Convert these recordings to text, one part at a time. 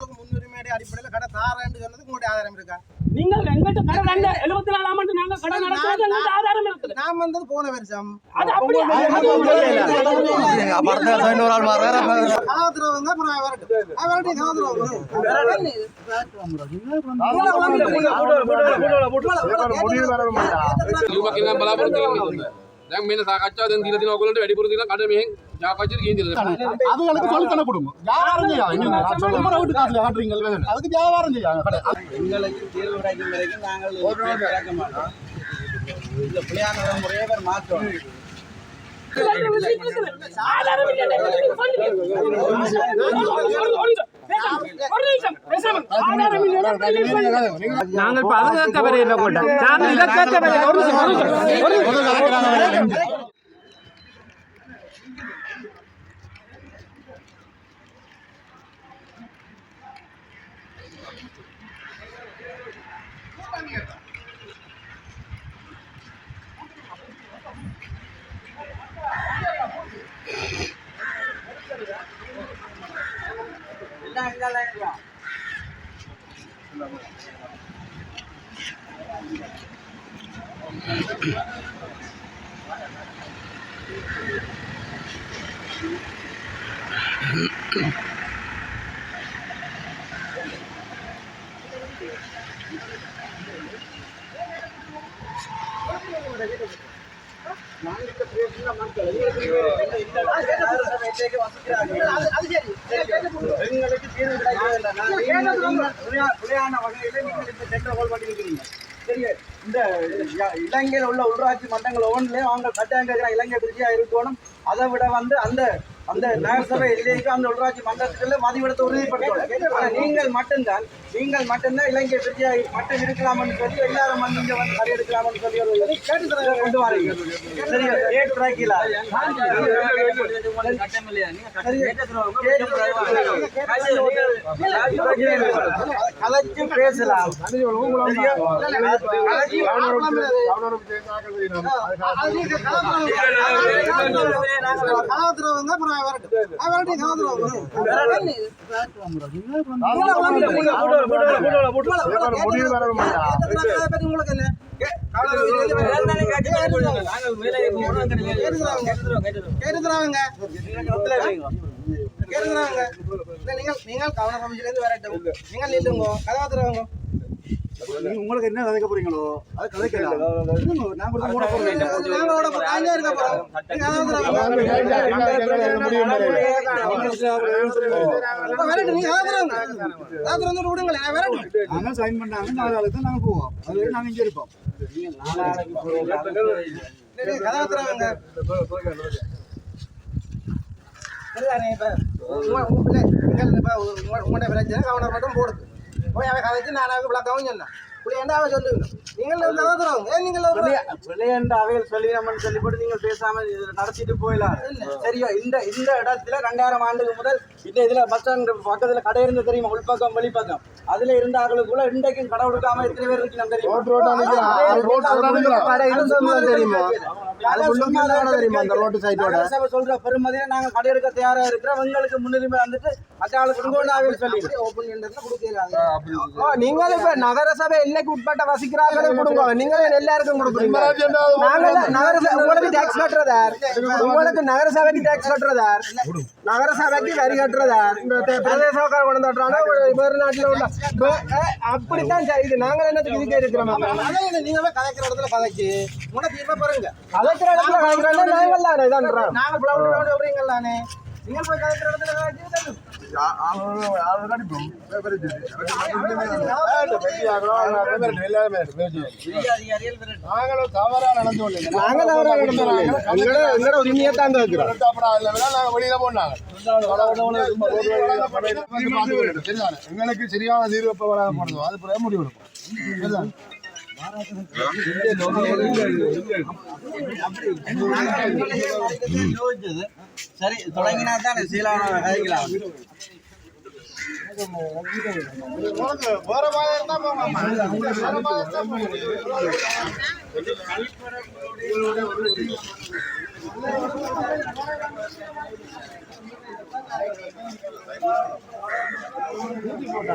முன்னுரிமையுடைய அடிப்படையில் கடை தாரேன்னு சொன்னதுக்கு உங்களுடைய ஆதாரம் இருக்கா? நீங்கள் எங்கிட்ட கடை 74ஆம் ஆண்டு நாங்க கடை நடத்துறது எங்கிட்ட ஆதாரம் இருக்குது. நான் வந்தது போன வருஷம். அது அப்படி கலாத்துறவங்க அப்புறம் வரட்டும் கலாத்துறவங்க දැන් මෙන්න සාකච්ඡාව දැන් දීලා තියෙන ඔයගොල්ලන්ට වැඩිපුර දීලා කඩ මෙහෙන් ජාපච්චිට ගිහින් දීලා அதுகளுக்கு சொல்லித்தன கொடுங்க வியாபாரம் செய்யாங்க நான் சொல்ல போற வீட்டு காசுல காட்டுறீங்க அதுக்கு வியாபாரம் செய்யாங்க கடை எங்களுக்கு தீர்வு கிடைக்கும் வரைக்கும் நாங்கள் திறக்க மாட்டோம். இந்த புலியான முறையை மாற்றோம். நாங்கள் பாதுகாக்க வரையில போட்டோம். நாங்கள் இலக்காக்க இலங்கையில் உள்ள உள்ளாட்சி மன்றங்கள் ஒவ்வொன்றிலையும் அவங்க கட்டாயம் கேட்கிற இலங்கை திருச்சியா இருக்கணும். அதை விட அந்த அந்த நகரசபை எல்லைக்கு அந்த உள்ளாட்சி மன்றத்துக்குள்ள மதிவிடத்தை உறுதிப்படுத்தணும். நீங்கள் மட்டும்தான் இலங்கை திருச்சியா மட்டும் இருக்கலாம்னு சொல்லி எல்லாரும் வந்து இங்க வந்து கரை எடுக்கலாம்னு சொல்லி ஒரு கேட்டு கொண்டு வரீங்க. சரியா ஏற்றாக்கிலா கலைச்சு பேசலாம். நீங்கள் கவன கமிஷன்ல வரட்டும். நீங்கள் இல்லைங்க கதாபாத்திரவங்க உங்களுக்கு என்ன கதைக்க போறீங்களோ அது கதைக்கலாம். சைன் பண்ணாங்க 4 நாளுக்கு நாங்க போவோம். அது நாங்க இங்க இருப்போம். கதாபாத்திரவங்க உங்களுடைய பிரச்சனை கவனம் மட்டும் போடுது. போய் அவன் கதைச்சு நானாக விளக்கவும் சொன்னேன். நீங்கள் பேசாம நடத்திட்டு போயிடலாம். சரியா இந்த இடத்துல 2000 ஆண்டுக்கு முதல் இதுல பஸ் ஸ்டாண்ட் பக்கத்துல கடை இருந்து தெரியுமா? உள்பக்கம் வெளிப்பக்கம் அதுல இருந்தவர்களுக்குள்ள இன்றைக்கும் கடை கொடுக்காம எத்தனை பேர் இருக்கணும் தெரியுமா? சொல்ற பெருமதியில நாங்க கடை எடுக்க தயாரா இருக்கிறோம். உங்களுக்கு முன்னுரிமை வந்துட்டு நீங்கள் இப்ப நகரசபை எல்லைக்கு உட்பட்ட வசிக்கிறார்களே கொடுங்க. நீங்களே எல்லாருக்கும் கொடுக்குறீங்க. உங்களுக்கு டாக்ஸ் கட்டுறதார், உங்களுக்கு நகரசபைக்கு டாக்ஸ் கட்டுறதார், நகரசபைக்கு வரி கட்டுறதார், பிரதேச கொண்டு தட்டுறாங்க. வேறு நாட்டில் உள்ள அப்படித்தான் இது. நாங்கள் என்னத்துக்கு இதுக்கே இருக்கிறோம். நீங்களே கலைக்கிற இடத்துல கலைக்கு உன தீர்ப்பா பாருங்க. கலைக்கிற இடத்துல கலைக்கிறோம் நாங்கள் தானே இதான் நாங்கள் சொல்றீங்களானே. நீங்கள் போய் கலைக்கிற இடத்துல எங்களுக்கு சரியான தீர்வு போடுறோம். அது முடிவு எடுக்கும். சரி தொடங்கினா தான் சீலான கதைக்கலாம். வேற பின்னால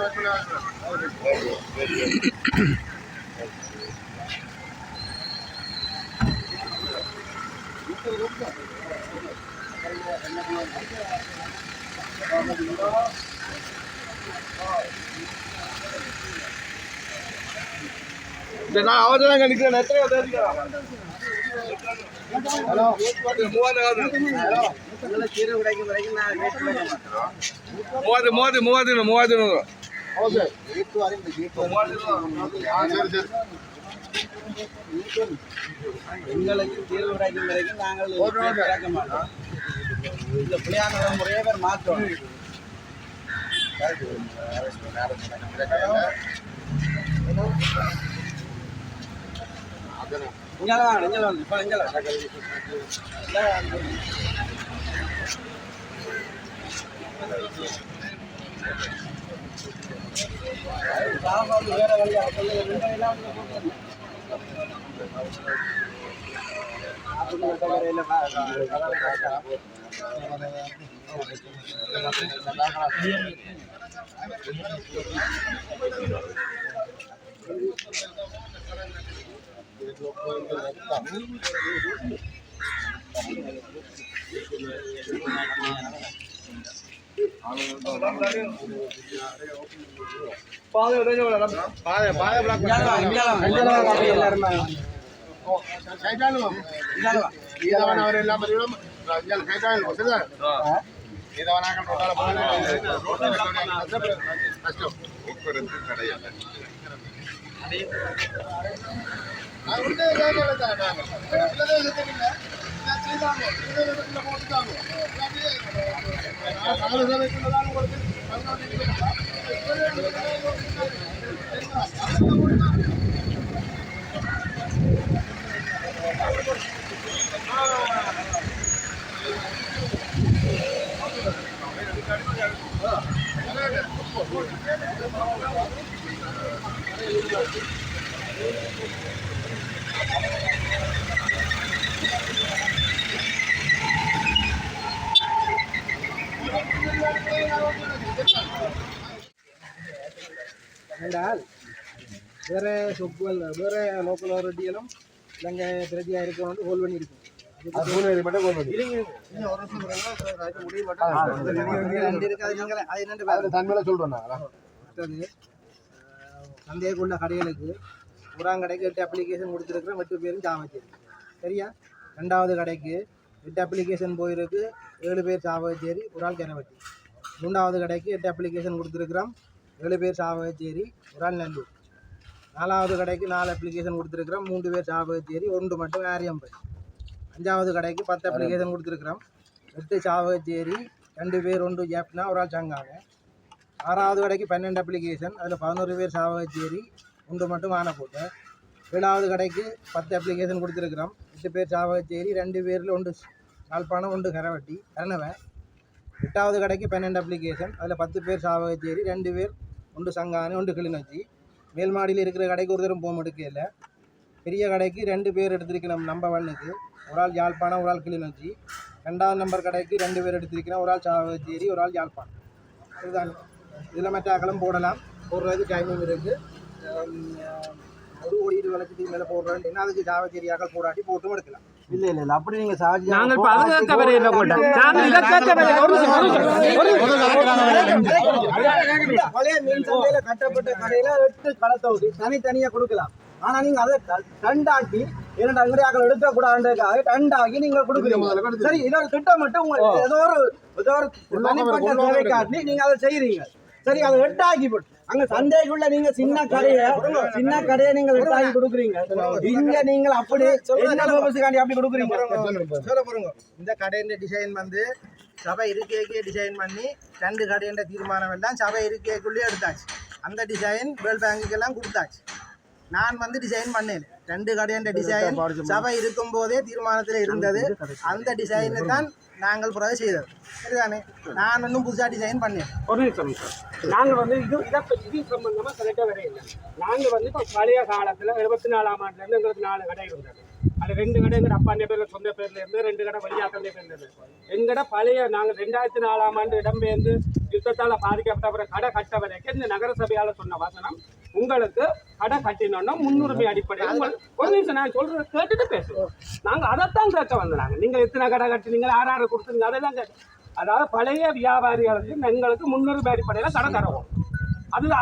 வந்து நான் அவதான் நினைக்கிறேன். எத்தனை கீரை உடைக்கும் வரைக்கும் நான் வெயிட் பண்ண மாட்டோம். மூவாயிரத்தி எங்களுக்கு கீரை உடைக்கும் வரைக்கும் நாங்கள் இறக்க மாட்டோம். இந்த புளியான முறையை பேர் மாற்றோம். இங்கே வந்து இப்போ இங்கே சாப்பாடு வேற வழியாக என்றால் வேறு சொப்புகள் வேறு லோக்கல் ரெட்டிகளும் இலங்கை பிரதியாக இருக்கணும் ஹோல் பண்ணி இருக்கும். சந்தேகக்குள்ள கடைகளுக்கு புறாங்கடைக்கு 8 அப்ளிகேஷன் கொடுத்துருக்குறோம். 8 பேரும் சாவச்சேரி சரியா. 2வது கடைக்கு 8 அப்ளிகேஷன் போயிருக்கு. 7 பேர் சாவச்சேரி, ஒரு ஆள் கிணவட்டி. 3வது கடைக்கு 8 அப்ளிகேஷன் கொடுத்துருக்குறோம். 7 பேர் சாவச்சேரி, ஒரு ஆள் நல்லூர். 4வது கடைக்கு 4 அப்ளிகேஷன் கொடுத்துருக்குறோம். 3 பேர் சாவச்சேரி, 1 மட்டும் ஆரியம்பை. 5வது கடைக்கு 10 அப்ளிகேஷன் கொடுத்துருக்குறோம். 8 சாவச்சேரி, 2 பேர் 1 ஜாப்னா, ஒரு ஆள் சங்காங்க. 6வது கடைக்கு 12 அப்ளிகேஷன், அதில் 11 பேர் சாவச்சேரி, 1 மட்டும் ஆனப்போட்டு. 7வது கடைக்கு 10 அப்ளிகேஷன் கொடுத்துருக்குறோம். 8 பேர் சாவச்சேரி, 2 பேரில் 1 யாழ்ப்பாணம், 1 கரவட்டி கரணவை. 8வது கடைக்கு 12 அப்ளிகேஷன், அதில் 10 பேர் சாவச்சேரி, 2 பேர் 1 சங்கானு, 1 கிளிநொச்சி. மேல்மாடியில் இருக்கிற கடைக்கு ஒரு தரம் போக எடுக்கல. பெரிய கடைக்கு 2 பேர் எடுத்திருக்கணும். நம்பர் 1க்கு ஒரு ஆள் யாழ்ப்பாணம், ஒரு ஆள் கிளிநொச்சி. 2வது நம்பர் கடைக்கு 2 பேர் எடுத்திருக்கணும். ஒரு ஆள் சாவச்சேரி, ஒரு ஆள் யாழ்ப்பாணம். இதுதான். இதில் மற்ற ஆக்களும் போடலாம். போடுறதுக்கு டைமிங் இருக்குது. ஒரு ஓடிட்டு வளர்ச்சிட்டு மேலே போடுறேன். என்ன அதுக்கு சாவச்சேரி ஆக்கள் போடாட்டி போட்டும் எடுக்கலாம். இல்ல அப்படி நீங்க பழைய மீன் சந்தையில கட்டப்பட்ட கடையில 8 களத்தவுக்கு தனித்தனியா கொடுக்கலாம். ஆனா நீங்க அதை டண்டாக்கி 2 அங்கடியாக்கள் எடுக்க கூடாதுக்காக டண்டாக்கி நீங்க கொடுக்குறீங்க. சரி, இதோட திட்டம் மட்டும் உங்களுக்கு ஏதோ ஒரு தனிப்பட்ட தேவை காட்டி நீங்க அதை செய்யறீங்க. சரி, அதை 8 ஆக்கி போட்டு அங்க சந்தைக்குள்ள நீங்க சின்ன கடையை நீங்க விட்டாக்கி கொடுக்குறீங்க. இங்க நீங்கள் அப்படி என்ன பர்பஸ்க்காண்டி அப்படி கொடுக்குறீங்க? சொல்ல பாருங்க, இந்த கடையின் டிசைன் வந்து சபை இருக்கைக்கே டிசைன் பண்ணி 2 கடையின் தீர்மானம் எல்லாம் சபை இருக்கைக்குள்ளேயே எடுத்தாச்சு. அந்த டிசைன் வேர்ல்ட் பேங்குக்கெல்லாம் கொடுத்தாச்சு. நான் வந்து டிசைன் பண்ணேன். 2 கடையின் டிசைன் சபை இருக்கும் போதே தீர்மானத்தில் இருந்தது. அந்த டிசைனை தான் நாங்கள் பிறகு செய்தது. சரிதானே? நான் இன்னும் புதுசாக டிசைன் பண்ணேன். ஒரு நிமிஷம் சார், நாங்கள் வந்து இது சம்பந்தமாக கரெக்டாக வரையில்லை. நாங்கள் வந்து இப்போ பழைய காலத்தில் 74ஆம் ஆண்டுலேருந்து எங்களுக்கு 4 கடை இருந்தது. அது 2 கடை எங்கள் அப்பா பேரில் சொந்த பேரில் இருந்து, 2 கடை வழியாக்கந்தே பேரில் இருந்தது. எங்கட பழைய நாங்கள் 2004ஆம் ஆண்டு இடம்பெயர்ந்து யுத்தத்தால் பாதிக்கப்பட்ட கடை கட்ட வரைக்கும் இந்த நகரசபையால் சொன்ன வசனம், உங்களுக்கு கடை கட்டினோன்னா முன்னுரிமை அடிப்படையில் ஒரு நிமிஷம் நான் சொல்றதை கேட்டுட்டு பேசுவோம். நாங்கள் அதைத்தான் கேட்க வந்தாங்க. நீங்கள் எத்தனை கடை கட்டினீங்க, யார் கொடுத்துருங்க, அதெல்லாம் கேட்டு, அதாவது பழைய வியாபாரிகளுக்கு எங்களுக்கு முன்னுரிமை அடிப்படையில் கடை தருவோம்.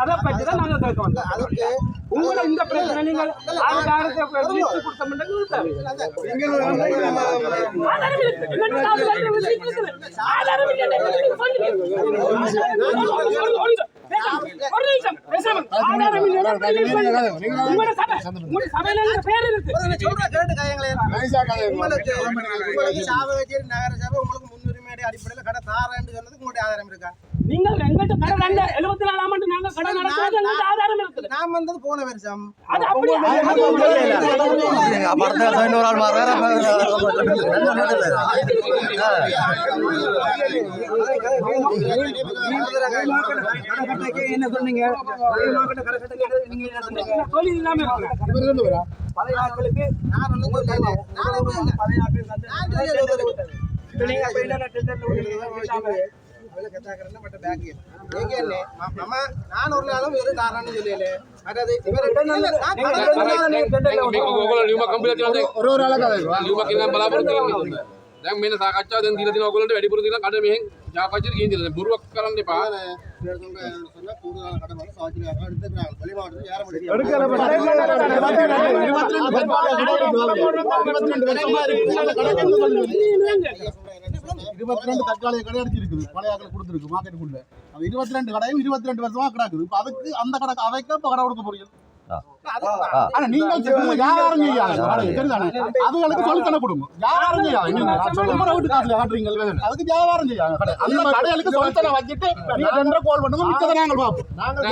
அதை பற்றி தான் நாங்கள் கேட்க வந்தோம். அதுக்கு உங்களை இந்த பிரச்சனை நீங்கள் முன்னுரிமை அடிப்படையில் கடை தாரேன்னு சொன்னதுக்கு உங்களுடைய ஆதாரம் இருக்கா? நீங்கள் எங்கிட்ட கடை 74ஆம் ஆண்டு நாங்கள் கடை நடத்துறது ஆதாரம் இருக்குது. நான் வந்தது போன வருஷம். அது அப்படி என்ன சொன்னீங்க? சொல்லி இல்லாம இருக்கிறேன். பழைய ஆட்களுக்கு நான் ஒன்றும் நான் ஒரு நாளும் வேறு தாரான்னு சொல்லல. ஒரு ஆளுக்கு දැන් මෙන්න සාකච්ඡාව දැන් දීලා තියෙනවා ඔයගොල්ලන්ට වැඩිපුර දීලා කඩ මෙහෙන් සාකච්ඡාට ගිහින් දීලා බොරුවක් කරන්න එපා. தற்காலிக கடை அடிச்சிருக்குது, பழைய கடை கொடுத்துருக்கு மார்க்கெட்டுக்குள்ள. 22 கடையும் 22 வருஷமா கிடக்குது. இப்ப அதுக்கு அந்த கடை அவைக்கு இப்ப கடை கொடுக்க போறீங்க. ஆனா நீங்கள் வியாபாரம் செய்யாங்க, அதுகளுக்கு சொல்லித்தன கொடுங்க. வியாபாரம் செய்யாங்க, வீட்டு காசுல காட்டுறீங்க, அதுக்கு வியாபாரம் செய்யாங்க. அந்த கடைகளுக்கு சொல்லித்தன வச்சுட்டு நீங்க 2 கோல் பண்ணுங்க, மிச்சதை நாங்கள் பார்ப்போம். நாங்கள்